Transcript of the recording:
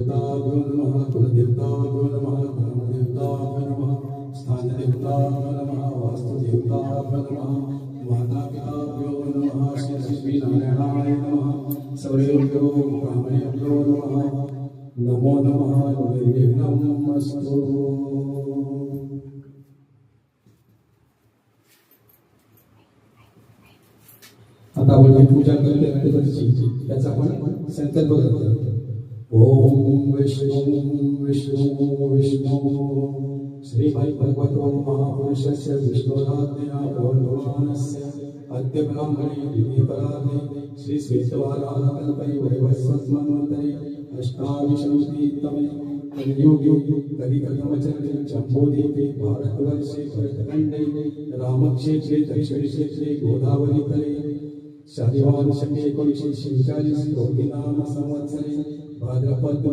देवताभ्यो नमः कुलदेवताभ्यो नमः धर्मदेवताभ्यो नमः स्थानदेवताभ्यो नमः वास्तुदेवताभ्यो नमः मातापिताभ्यो नमः श्री लक्ष्मीनारायणाय नमः सर्वेभ्यो ब्राह्मणेभ्यो नमः नमो नमः निर्विघ्नमस्तु। आता आपण पूजा करते गणपतीची त्याचा आपण संकल्प करतो। ओम विष्णु विष्णु विष्णु श्री भगवतो महापुरुषस्य विष्णुराज्ञया भगवानस्य अद्य ब्राह्मणे द्वितीयपराधे श्री श्वेतवाराहकल्पे वैवस्वत्मन्वन्तरे अष्टादशतमे कलियुगे कलिकल्पचरे जम्बूद्वीपे भारतवर्षे भरतखण्डे रामक्षेत्रे दक्षिणक्षेत्रे गोदावरीतले शालिवाहन शके 1946 रोहिणी नाम संवत्सरे भाद्रपद